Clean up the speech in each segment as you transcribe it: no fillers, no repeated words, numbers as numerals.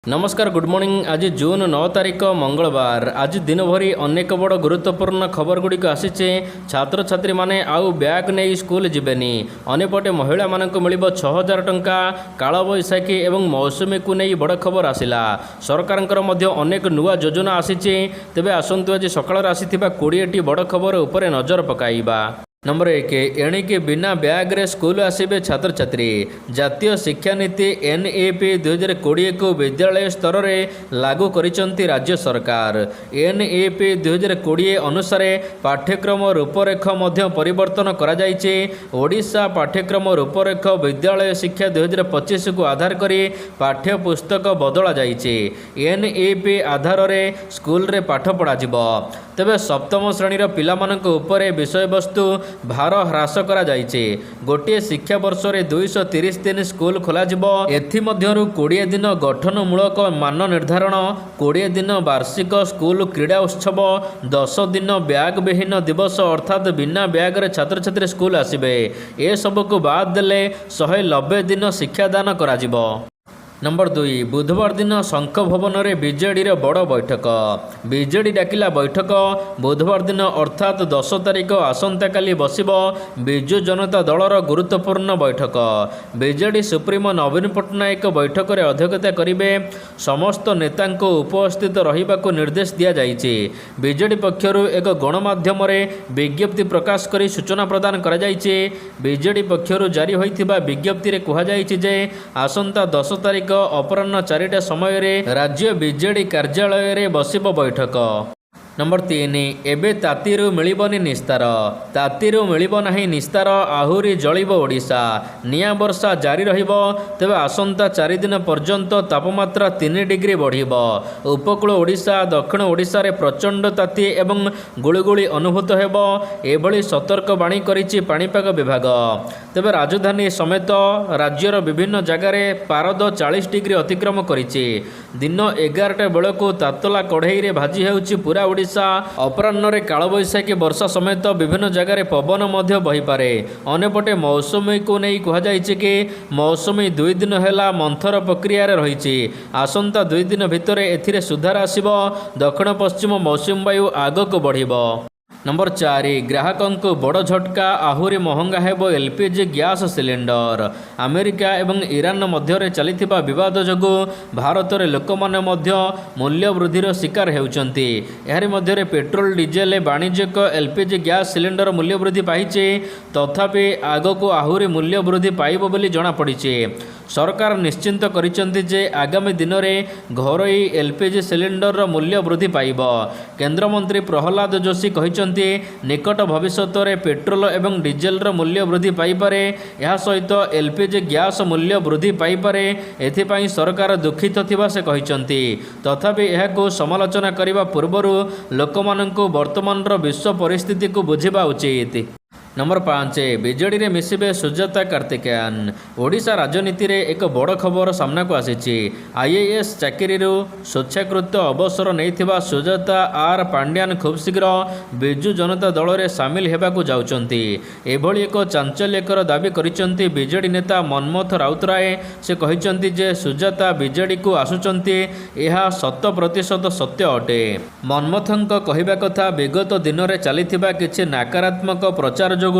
नमस्कार good morning. आज जून 9 तारिख मंगलवार। आज दिन भरी अनेक बड़ गुरुत्वपूर्ण खबर गुड़िक आसीचे। छात्र छात्री माने आउ बैग नहीं स्कूल जीवेनी। अनेपटे महिला मानक मिलिब 6000 टंका। कालबैशाखी एवं मौसुमी को नहीं बड़ खबर आसिला। सरकारंकर मध्य अनेक नुआ योजना आसीचे। तेबे आसंतु आज सकाळ आसीथिबा 20टी बड़ खबर उपरे नजर पकाइबा। नंबर 1 एणिके बिना ब्याग रे स्कूल आसबे छात्र छात्री। जातीय शिक्षा नीति NEP 2020 को विद्यालय स्तर में लागू करिसंती राज्य सरकार। NEP 2020 अनुसार पाठ्यक्रम रूपरेख मध्य परिवर्तन करा जायचे। ओडिशा पाठ्यक्रम रूपरेख विद्यालय शिक्षा 2025 को आधार करी पाठ्य पुस्तक बदला जायचे। NEP आधार रे स्कूल रे पाठ पढ़ा जिवो। तेबे सप्तम श्रेणीर पिलामानक उपरे विषय वस्तु भार ह्रास करा जायचे। गोटे शिक्षा वर्ष रे 230 दिन स्कूल खोला जिवो। एथि मध्यरु 20 दिन गठनमूलक मान निर्धारण, 20 दिन वार्षिक स्कूल क्रीड़ा उत्सव, 10 दिन ब्याग विहीन दिवस अर्थात बिना ब्याग रे छात्र छात्री स्कूल आसिबे। ए सब को बाद देले 190 दिन शिक्षादान करा जिवो। नंबर 2 बुधवार दिन शंख भवन में बीजेडी बड़ बैठक। बीजेडी डाकिला बैठक। बुधवार दिन अर्थात 10 तारिख आसंता काली बसिब विजु जनता दलर गुरुत्वपूर्ण बैठक। बीजेडी सुप्रीमो नवीन पट्टनायक बैठक में अध्यक्षता करेंगे। समस्त नेता उपस्थित रहिबाकु निर्देश दिया जायछि। बीजेडी पक्षरु एक गणमाध्यम विज्ञप्ति प्रकाश करी सूचना प्रदान करा जायछि। बीजेडी पक्षरु जारी होइथिबा विज्ञप्ति रे कुहा जायछि जे आसंता 10 तारिख अपराह्न 4टा समय राज्य बीजेडी कार्यालय रे बसिब बैठक। नंबर 3 एबे तातीरु मिलिबनी निस्तार। तातीरु मिलिब नाही निस्तार। आहुरी जलिब ओडिशा। निया वर्षा जारी रहिब। तेबे आसंता 4 दिन पर्यंत तापमात्रा 3 डिग्री बढ़िब। उपकूल ओडिशा दक्षिण ओडिशा रे प्रचंड ताती एवं गुळुगुळी अनुभूत हेब। एभली सतर्क बाणी करिछि पाणीपाग विभाग। तेबे राजधानी समेत राज्यर विभिन्न जगार पारद 40 डिग्री अतिक्रम करिछि। दिन 11टा बेलकु तातला कढ़ई रे भाजी हेउछि पूरा ओडिशा। अपराह्न कालबैशाखी वर्षा समेत विभिन्न जगार पवन मध्य बहीपे। अनेपटे मौसुमी को नहीं कहुई कि मौसुमी 2 दिन है मंथर प्रक्रिया रही। आसंता 2 दिन भितर एथिरे सुधार आसिब। दक्षिण पश्चिम मौसुमी वायु आगक बढ़िब। नंबर 4 ग्राहकों को बड़ झटका। आहुरी महंगा हेब LPG गैस सिलिंडर। अमेरिका एवं ईरान मध्य चलिथिबा विवाद जोगु भारत रे लोक माने मध्य मूल्य वृद्धिर शिकार हेउचंती। एहारि मध्य पेट्रोल डीजेल वाणिज्यिक LPG गैस सिलिंडर मूल्य वृद्धि पाइचे। तथापि आगको आहुरी मूल्य वृद्धि पाइब बोली जणा पड़िचे। सरकार निश्चिंत करिसंती जे आगामी दिन में घरोई LPG सिलिंडर मूल्य वृद्धि पाइब। केंद्र मंत्री प्रहलाद जोशी कहिसंती निकट भविष्यत में पेट्रोल एवं डीजेल मूल्य वृद्धि पाइपरे। यह सहित LPG गैस मूल्य वृद्धि पाइपरे। एथिपाई सरकार दुखित थिबा से कहिसंती। तथापि एहाको समालोचना करिबा पूर्वरु लोकमानंकु वर्तमान विश्व परिस्थिति को बुझिबा उचित। नंबर 5 बीजेडी रे मिसिबे सुजाता कार्तिकेयन। ओडिशा राजनीति रे एक बड़ खबर सामना को आसीछि। IAS चाकरी स्वेच्छाकृत अवसर नैथिबा सुजाता R पांड्यान खूब शीघ्र विजु जनता दल रे सामिल हेबाकु जाउचंती। एभली एक चांचल्यकर दाबी करिसंती बीजेडी नेता मनमोहन राउतराय। से कहिसंती जे सुजाता बीजेडी को आसुचंती एहा 100% सत्य अटे। मनमोहनक कहिबा कथा विगत दिन रे चलिथिबा किछि नकारात्मक प्रचार जोगु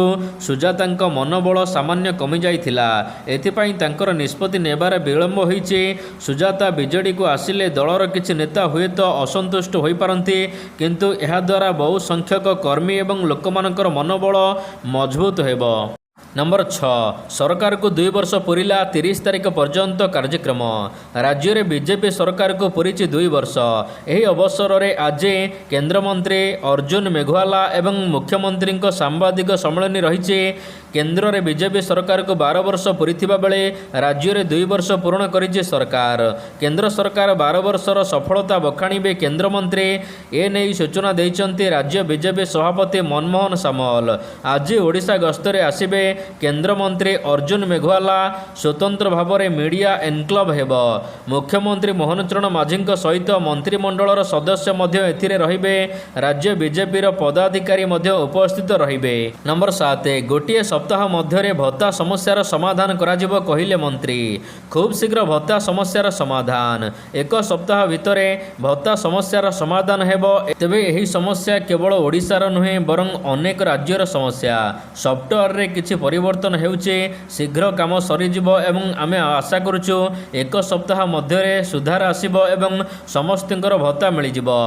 सुजातांक मनोबल सामान्य कमी जाइथिला। एथिपाई तांकर निष्पत्ति नेबार विलंब होइछि। सुजाता बीजेडी को आसिले दलर किछि नेता हुए तो असंतुष्ट होई पारंती, किंतु एहा द्वारा बहु संख्यक कर्मी एवं लोकमानकर मनोबल मजबूत हेबो। नंबर 6 सरकार को 2 वर्ष पूरिला 30 तारिख पर्यंत कार्यक्रम। राज्य में बीजेपी सरकार को पूरी 2 वर्ष। यही अवसर में आज केंद्रमंत्री अर्जुन मेघवाला एवं मुख्यमंत्री सांबादिक सम्मेलन रही। केंद्र में बीजेपी सरकार को 12 वर्ष पूरी बेले राज्य में 2 वर्ष पूर्ण करिछि सरकार। केंद्र सरकार 12 वर्षर सफलता बखाणिबे केंद्रमंत्री। ए नहीं सूचना देइछन्ति राज्य बीजेपी सभापति मनमोहन सामल। आज ओडिशा गस्तरे आसिबे केंद्रमंत्री अर्जुन मेघवाला। स्वतंत्र भाव में मीडिया एनक्लव हेब। मुख्यमंत्री मोहन चरण माझी सहित मंत्रिमंडलर सदस्य मध्य एथिरे रहिबे। राज्य बीजेपी पदाधिकारी मध्य उपस्थित रहिबे। नंबर 7 गोटे सप्ताह मध्य भत्ता समस्यार समाधान कराजिब कहिले मंत्री। खूब शीघ्र भत्ता समस्यार समाधान 1 सप्ताह भितर भत्ता समस्यार समाधान हेबो। तेबे एही समस्या केवल ओडिशार नुहे बरं अनेक राज्यर समस्या। सॉफ्टवेयर रे किछि परिवर्तन हेउचे, शीघ्र काम सरीजिबो एवं आमे आशा करूछु 1 सप्ताह मध्य सुधार आसीबो एवं समस्तଙ୍କର भत्ता मिलिजिबो।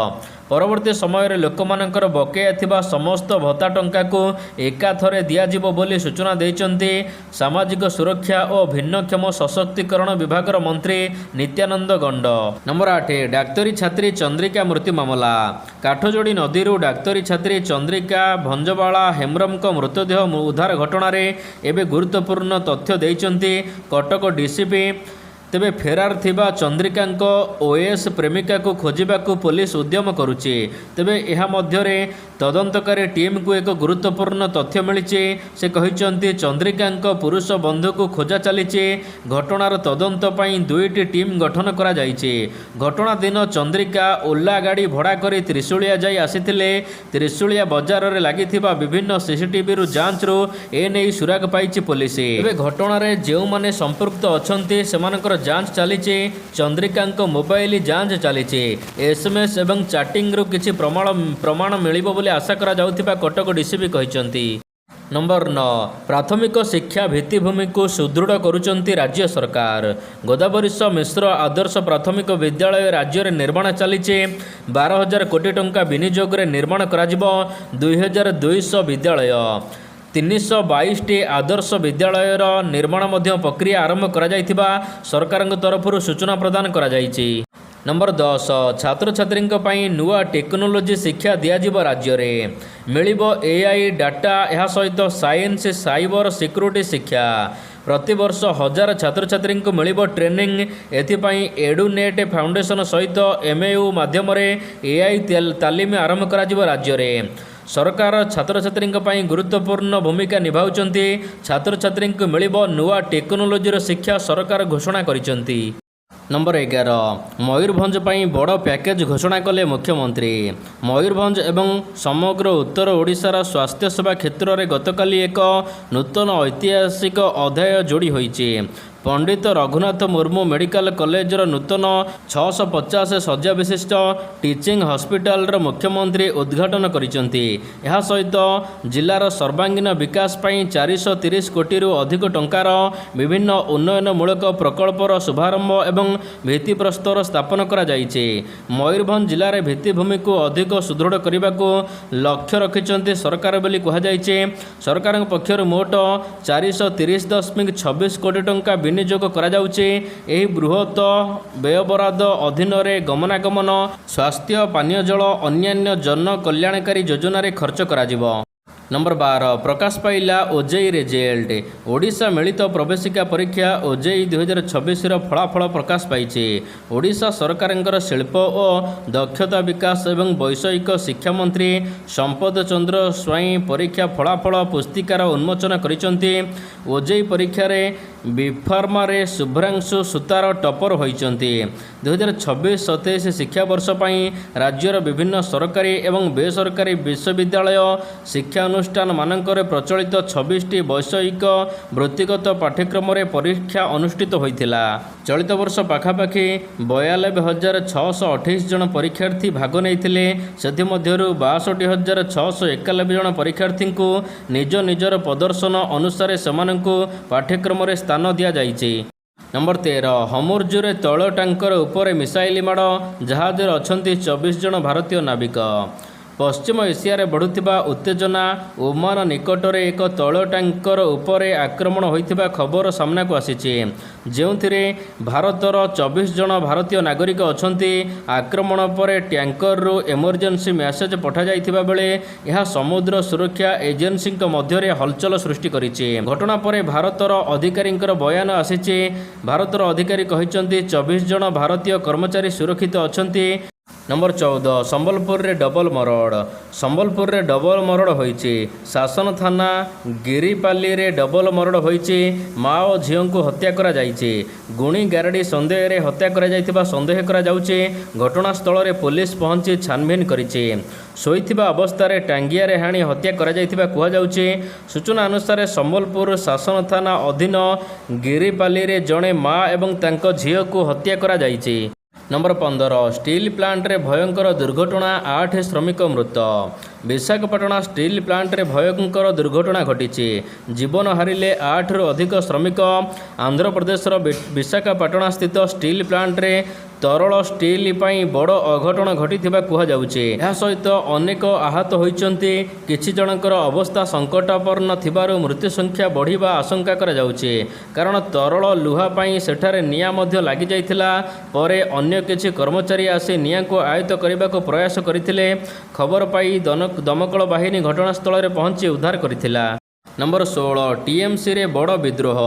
परवर्ती समय लोकमानଙ୍କର बकेया थिबा समस्त भत्ता टंका को एकाथरे दियाजिबो बोली सूचना देइचंती सामाजिक सुरक्षा और भिन्नक्षम सशक्तिकरण विभागर मंत्री नित्यानंद गंड। नंबर 8 डाक्तरी छात्री चंद्रिका मृत्यु मामला। काठजोड़ी नदीरू डाक्तरी छात्री चंद्रिका भंजबाला हेम्ब्रम को मृतदेह उद्धार घटना रे एबे गुरुत्वपूर्ण तथ्य देइचंती कटक डीसीपी। तेबे फेरार थिबा चंद्रिका ओएस प्रेमिका को खोजिबाकू पुलिस उद्यम करुचे। तेबे एहा मध्यरे तदंतकारी टीम को एक गुरुत्वपूर्ण तथ्य मिलिचे। से कहिचंती चंद्रिका पुरुष बंधु को खोजा चलीचे। घटनार तदंत पई 2टी टीम गठन करा जाइचे। घटना दिन चंद्रिका ओला गाड़ी भड़ा करी त्रिशूलिया जाई आसीथिले। त्रिशूलिया बाजार रे लागिथिबा विभिन्न सीसीटीवी रु जांच रु एने सुराग पाइछि पुलिस। एबे घटना रे जेउ माने संपृक्त अछंती सेमानकर जांच चलीचे। चंद्रिका मोबाइल जांच चलीचे। एसएमएस एवं चैटिंग रु किछि प्रमाण मिलिबो बोली आशा करा जाउथिबा कटक डीसीपी कहिचंती। नंबर 9 प्राथमिक शिक्षा भित्तिभूमि को सुदृढ़ करुचंती राज्य सरकार। गोदावरीश मिश्र आदर्श प्राथमिक विद्यालय राज्य में निर्माण चलीचे। 12,000 कोटी टंका विनियोग रे निर्माण कराजिबो। 2,200 विद्यालय 322टी आदर्श विद्यालयर निर्माण मध्य प्रक्रिया आरंभ करा जायथिबा सरकार तरफ सूचना प्रदान करा जायछि। नंबर 10 छात्र छात्री नुआ टेक्नोलोजी शिक्षा दियाजिब राज्य में मिलिबो एआई डाटा यह सहित साइंस साइबर सिक्योरिटी शिक्षा। प्रतिवर्ष 1000 छात्र छात्री को मिलिबो ट्रेनिंग। एथिपाई एडुनेट फाउंडेशन सहित एमएयू माध्यम एआई तालीम आरंभ करा राज्य में। सरकार छात्र छात्री गुरुत्वपूर्ण भूमिका निभाउचंती। छात्र छात्री को मिलिबो नुआ टेक्नोलोजी शिक्षा सरकार घोषणा करिसंती। नंबर 11 मयूरभंज पई बड़ पैकेज घोषणा कले मुख्यमंत्री। मयूरभंज एवं समग्र उत्तर ओडिशार स्वास्थ्य सेवा क्षेत्र में गतकाली एक नूतन ऐतिहासिक अध्याय जोड़ी होइछि। पंडित रघुनाथ मुर्मू मेडिकल कॉलेज नूतन 650 शଯ୍ୟା विशिष्ट टीचिंग हॉस्पिटल मुख्यमंत्री उद्घाटन करिसंती। यह सहित जिलार सर्वांगीन विकास पई 430 कोटी अधिक टंकार विभिन्न उन्नयनमूलक प्रकल्पर शुभारंभ एवं भित्तिप्रस्तर स्थापन करा जाइछे। मयूरभंज जिले में भित्तिभूमि को अधिक सुदृढ़ करने को लक्ष्य रखिंट सरकार बोली कहुचे। सरकार पक्षर मोट 430.26 कोटी टंका विनियोग करा जाउचे। एही बृहत व्ययबराद अधीन गमनागमन स्वास्थ्य पानीय जल अन्यान्य जन कल्याणकारी योजन खर्च करा जिवो। नंबर 12 प्रकाश पाइला ओजेई रिजल्ट। ओडिशा मिलित प्रवेशिका परीक्षा ओजेई 2026 फलाफल प्रकाश पाइछे। ओडिशा सरकार शिल्प और दक्षता विकास एवं वैषयिक शिक्षा मंत्री संपद चंद्र स्वाई परीक्षा फलाफल पुस्तिकार उन्मोचन करिसंती। ओजेई परीक्षा रे बिफार्मा रे शुभ्रांशु सुतार टपर होइचंती। 2026-27 शिक्षा वर्ष पई राज्यर विभिन्न सरकारी एवं बेसरकारी विश्वविद्यालय शिक्षा अनुष्ठान मानकर प्रचलित 26टी वैषयिक वृत्तिगत पाठ्यक्रम रे परीक्षा अनुष्ठित होइथिला। चलित वर्ष पाखापाखि 42,628 जन परीक्षार्थी भाग नेइथिले। सेथि मध्यरु 62,691 जन परीक्षार्थी को निज निजर प्रदर्शन अनुसार सेमानंकु पाठ्यक्रम रे स्थान दिया जाइछि। नंबर 13 हमुर्जुरे तैल टैंकर उपरे मिसाइल माड़ जहाज अछंती 24 जन भारतीय नाविक। पश्चिम एशिया रे बढ़ुथिबा उत्तेजना ओमान निकटरे एक तैल टैंकर उपरे आक्रमण होइथिबा खबर सामना को आसीछि। जेउथिरे भारतर 24 जन भारतीय नागरिक अछंती। आक्रमण पर टैंकर रो इमरजेंसी मैसेज पठा जाइथिबा बेले यह समुद्र सुरक्षा एजेंसी मध्य हलचल सृष्टि करिछि। घटना पर भारतर अधिकारी बयान आसीछि। भारतर अधिकारी कहिसंती 24 जन भारतीय कर्मचारी सुरक्षित अछंती। नंबर 14 संबलपुर रे डबल मरड़। संबलपुर रे डबल मरड़ होइछि। शासन थाना गिरिपाली रे डबल मरड़ होइछि। माओ झियों को हत्या करा जाइछि। गुणी गारडी संदेह रे हत्या करा जाइथिबा संदेह करा जाउछि। घटनास्थल रे पुलिस पहुंची छानबीन करिछि। ଶୋଇଥିବା ଅବସ୍ଥାରେ ଟାଙ୍ଗିଆରେ ହାଣି ହତ୍ୟା କରାଯାଇଥିବା କୁହାଯାଉଛି। ସୂଚନା ଅନୁସାରେ ସମ୍ବଲପୁର ଶାସନ ଥାନା ଅଧୀନ ଗିରିପାଲିରେ ଜଣେ ମା ଏବଂ ତାଙ୍କ ଝିଅକୁ ହତ୍ୟା କରାଯାଇଛି। ନମ୍ବର 15 ଷ୍ଟିଲ୍ ପ୍ଲାଣ୍ଟରେ ଭୟଙ୍କର ଦୁର୍ଘଟଣା 8 ଶ୍ରମିକ ମୃତ। ବିଶାଖାପାଟଣା ଷ୍ଟିଲ୍ ପ୍ଲାଣ୍ଟରେ ଭୟଙ୍କର ଦୁର୍ଘଟଣା ଘଟିଛି। ଜୀବନ ହାରିଲେ 8ରୁ ଅଧିକ ଶ୍ରମିକ। ଆନ୍ଧ୍ରପ୍ରଦେଶର ବିଶାଖାପାଟଣା ସ୍ଥିତ ଷ୍ଟିଲ୍ ପ୍ଲାଣ୍ଟରେ ତରଳ ଷ୍ଟିଲ୍ ପାଇଁ ବଡ଼ ଅଘଟଣ ଘଟିଥିବା କୁହାଯାଉଛି। ଏହା ସହିତ ଅନେକ ଆହତ ହୋଇଛନ୍ତି। କିଛି ଜଣଙ୍କର ଅବସ୍ଥା ସଙ୍କଟାପନ୍ନ ଥିବାରୁ ମୃତ୍ୟୁ ସଂଖ୍ୟା ବଢ଼ିବା ଆଶଙ୍କା କରାଯାଉଛି। କାରଣ ତରଳ ଲୁହା ପାଇଁ ସେଠାରେ ନିଆଁ ମଧ୍ୟ ଲାଗିଯାଇଥିଲା। ପରେ ଅନ୍ୟ କିଛି କର୍ମଚାରୀ ଆସି ନିଆଁକୁ ଆୟତ୍ତ କରିବାକୁ ପ୍ରୟାସ କରିଥିଲେ। ଖବର ପାଇ ଦମକଳ ବାହିନୀ ଘଟଣାସ୍ଥଳରେ ପହଞ୍ଚି ଉଦ୍ଧାର କରିଥିଲା। ନମ୍ବର 16 ଟିଏମ୍ସିରେ ବଡ଼ ବିଦ୍ରୋହ।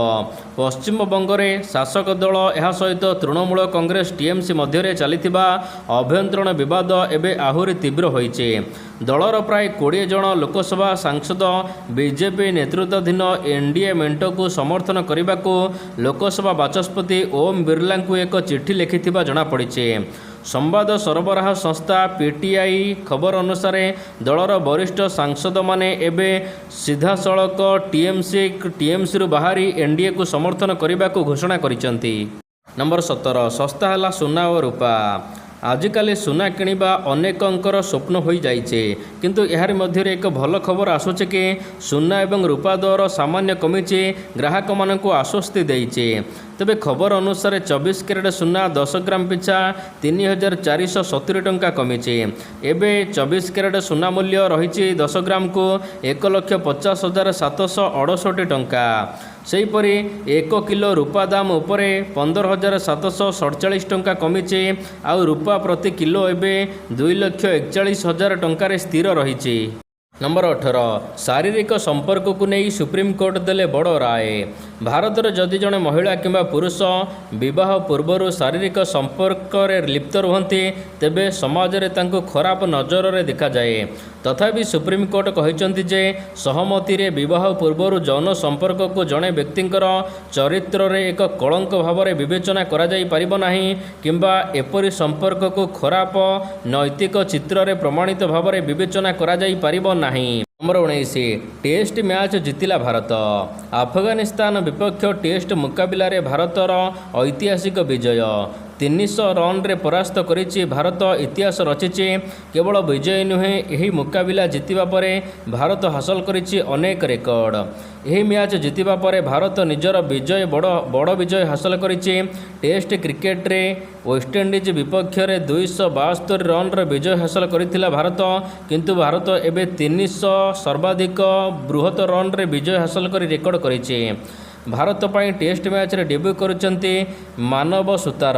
ପଶ୍ଚିମବଙ୍ଗରେ ଶାସକ ଦଳ ଏହା ସହିତ ତୃଣମୂଳ କଂଗ୍ରେସ ଟିଏମ୍ସି ମଧ୍ୟରେ ଚାଲିଥିବା ଆଭ୍ୟନ୍ତରୀଣ ବିବାଦ ଏବେ ଆହୁରି ତୀବ୍ର ହୋଇଛି। ଦଳର ପ୍ରାୟ 20 ଜଣ ଲୋକସଭା ସାଂସଦ ବିଜେପି ନେତୃତ୍ୱାଧୀନ ଏନ୍ଡିଏ ମେଣ୍ଟକୁ ସମର୍ଥନ କରିବାକୁ ଲୋକସଭା ବାଚସ୍ପତି ଓମ୍ ବିର୍ଲାଙ୍କୁ ଏକ ଚିଠି ଲେଖିଥିବା ଜଣାପଡ଼ିଛି। ସମ୍ବାଦ ସରବରାହ ସଂସ୍ଥା ପିଟିଆଇ ଖବର ଅନୁସାରେ ଦଳର ବରିଷ୍ଠ ସାଂସଦମାନେ ଏବେ ସିଧାସଳଖ ଟିଏମ୍ସିରୁ ବାହାରି ଏନ୍ଡିଏକୁ ସମର୍ଥନ କରିବାକୁ ଘୋଷଣା କରିଛନ୍ତି। ନମ୍ବର 17 ଶସ୍ତା ହେଲା ସୁନା ଓ ରୂପା। ଆଜିକାଲି ସୁନା କିଣିବା ଅନେକଙ୍କର ସ୍ୱପ୍ନ ହୋଇଯାଇଛି। କିନ୍ତୁ ଏହାରି ମଧ୍ୟରେ ଏକ ଭଲ ଖବର ଆସୁଛି କି ସୁନା ଏବଂ ରୂପା ଦର ସାମାନ୍ୟ କମିଛି, ଗ୍ରାହକମାନଙ୍କୁ ଆଶ୍ୱସ୍ତି ଦେଇଛି। ତେବେ ଖବର ଅନୁସାରେ 24 କ୍ୟାରେଟ୍ ସୁନା 10 ଗ୍ରାମ ପିଛା 3470 ଟଙ୍କା କମିଛି। ଏବେ 24 କ୍ୟାରେଟ୍ ସୁନା ମୂଲ୍ୟ ରହିଛି 10 ଗ୍ରାମକୁ 1,50,768 ଟଙ୍କା। ସେହିପରି 1 କିଲୋ ରୂପା ଦାମ ଉପରେ 15,747 ଟଙ୍କା କମିଛି। ଆଉ ରୂପା ପ୍ରତି କିଲୋ ଏବେ 2,41,000 ଟଙ୍କାରେ ସ୍ଥିର ରହିଛି। ନମ୍ବର 18 ଶାରୀରିକ ସମ୍ପର୍କକୁ ନେଇ ସୁପ୍ରିମକୋର୍ଟ ଦେଲେ ବଡ଼ ରାୟ। ଭାରତରେ ଯଦି ଜଣେ ମହିଳା କିମ୍ବା ପୁରୁଷ ବିବାହ ପୂର୍ବରୁ ଶାରୀରିକ ସମ୍ପର୍କରେ ଲିପ୍ତ ରୁହନ୍ତି, ତେବେ ସମାଜରେ ତାଙ୍କୁ ଖରାପ ନଜରରେ ଦେଖାଯାଏ। ତଥାପି ସୁପ୍ରିମକୋର୍ଟ କହିଛନ୍ତି ଯେ ସହମତିରେ ବିବାହ ପୂର୍ବରୁ ଯୌନ ସମ୍ପର୍କକୁ ଜଣେ ବ୍ୟକ୍ତିଙ୍କର ଚରିତ୍ରରେ ଏକ କଳଙ୍କ ଭାବରେ ବିବେଚନା କରାଯାଇପାରିବ ନାହିଁ କିମ୍ବା ଏପରି ସମ୍ପର୍କକୁ ଖରାପ ନୈତିକ ଚିତ୍ରରେ ପ୍ରମାଣିତ ଭାବରେ ବିବେଚନା କରାଯାଇପାରିବ ନାହିଁ। ନମ୍ବର 19 ଟେଷ୍ଟ ମ୍ୟାଚ୍ ଜିତିଲା ଭାରତ। ଆଫଗାନିସ୍ତାନ ବିପକ୍ଷ ଟେଷ୍ଟ ମୁକାବିଲାରେ ଭାରତର ଐତିହାସିକ ବିଜୟ। 300 ରନ୍ରେ ପରାସ୍ତ କରିଛି ଭାରତ ଇତିହାସ ରଚିଛି। କେବଳ ବିଜୟ ନୁହେଁ, ଏହି ମୁକାବିଲା ଜିତିବା ପରେ ଭାରତ ହାସଲ କରିଛି ଅନେକ ରେକର୍ଡ। ଏହି ମ୍ୟାଚ୍ ଜିତିବା ପରେ ଭାରତ ନିଜର ବଡ଼ ବିଜୟ ହାସଲ କରିଛି। ଟେଷ୍ଟ କ୍ରିକେଟରେ ୱେଷ୍ଟଇଣ୍ଡିଜ ବିପକ୍ଷରେ 272 ରନ୍ର ବିଜୟ ହାସଲ କରିଥିଲା ଭାରତ। କିନ୍ତୁ ଭାରତ ଏବେ 300 ସର୍ବାଧିକ ବୃହତ ରନ୍ରେ ବିଜୟ ହାସଲ କରି ରେକର୍ଡ କରିଛି। ଭାରତ ପାଇଁ ଟେଷ୍ଟ ମ୍ୟାଚ୍ରେ ଡେବ୍ୟୁ କରୁଛନ୍ତି ମାନବ ସୁତାର।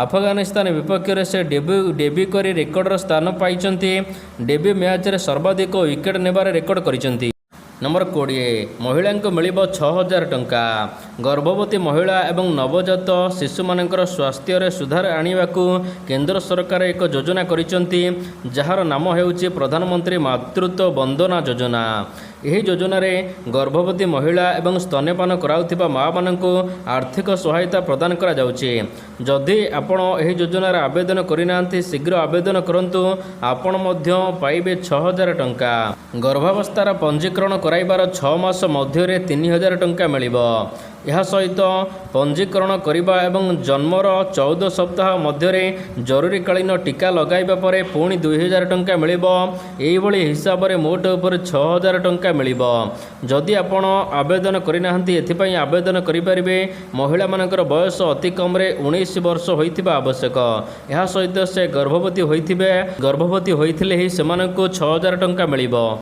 ଆଫଗାନିସ୍ତାନ ବିପକ୍ଷରେ ସେ ଡେବ୍ୟୁ କରି ରେକର୍ଡର ସ୍ଥାନ ପାଇଛନ୍ତି। ଡେବ୍ୟୁ ମ୍ୟାଚ୍ରେ ସର୍ବାଧିକ ୱିକେଟ୍ ନେବାରେ ରେକର୍ଡ କରିଛନ୍ତି। ନମ୍ବର 20 ମହିଳାଙ୍କୁ ମିଳିବ 6,000 ଟଙ୍କା। ଗର୍ଭବତୀ ମହିଳା ଏବଂ ନବଜାତ ଶିଶୁମାନଙ୍କର ସ୍ୱାସ୍ଥ୍ୟରେ ସୁଧାର ଆଣିବାକୁ କେନ୍ଦ୍ର ସରକାର ଏକ ଯୋଜନା କରିଛନ୍ତି, ଯାହାର ନାମ ହେଉଛି ପ୍ରଧାନମନ୍ତ୍ରୀ ମାତୃତ୍ୱ ବନ୍ଦନା ଯୋଜନା। ଏହି ଯୋଜନାରେ ଗର୍ଭବତୀ ମହିଳା ଏବଂ ସ୍ତନ୍ୟପାନ କରାଉଥିବା ମାଆମାନଙ୍କୁ ଆର୍ଥିକ ସହାୟତା ପ୍ରଦାନ କରାଯାଉଛି। ଯଦି ଆପଣ ଏହି ଯୋଜନାରେ ଆବେଦନ କରିନାହାନ୍ତି, ଶୀଘ୍ର ଆବେଦନ କରନ୍ତୁ। ଆପଣ ମଧ୍ୟ ପାଇବେ 6,000 ଟଙ୍କା। ଗର୍ଭାବସ୍ଥାର ପଞ୍ଜୀକରଣ କରାଇବାର 6 ମାସ ମଧ୍ୟରେ 3,000 ଟଙ୍କା ମିଳିବ। ଏହା ସହିତ ପଞ୍ଜୀକରଣ କରିବା ଏବଂ ଜନ୍ମର 14 ସପ୍ତାହ ମଧ୍ୟରେ ଜରୁରୀକାଳୀନ ଟିକା ଲଗାଇବା ପରେ ପୁଣି 2,000 ଟଙ୍କା ମିଳିବ। ଏହିଭଳି ହିସାବରେ ମୋଟ ଉପରେ 6,000 ଟଙ୍କା ମିଳିବ। ଯଦି ଆପଣ ଆବେଦନ କରିନାହାନ୍ତି, ଏଥିପାଇଁ ଆବେଦନ କରିପାରିବେ। ମହିଳାମାନଙ୍କର ବୟସ ଅତି କମ୍ରେ 19 ବର୍ଷ ହୋଇଥିବା ଆବଶ୍ୟକ। ଏହା ସହିତ ସେ ଗର୍ଭବତୀ ହୋଇଥିଲେ ହିଁ ସେମାନଙ୍କୁ 6,000 ଟଙ୍କା ମିଳିବ।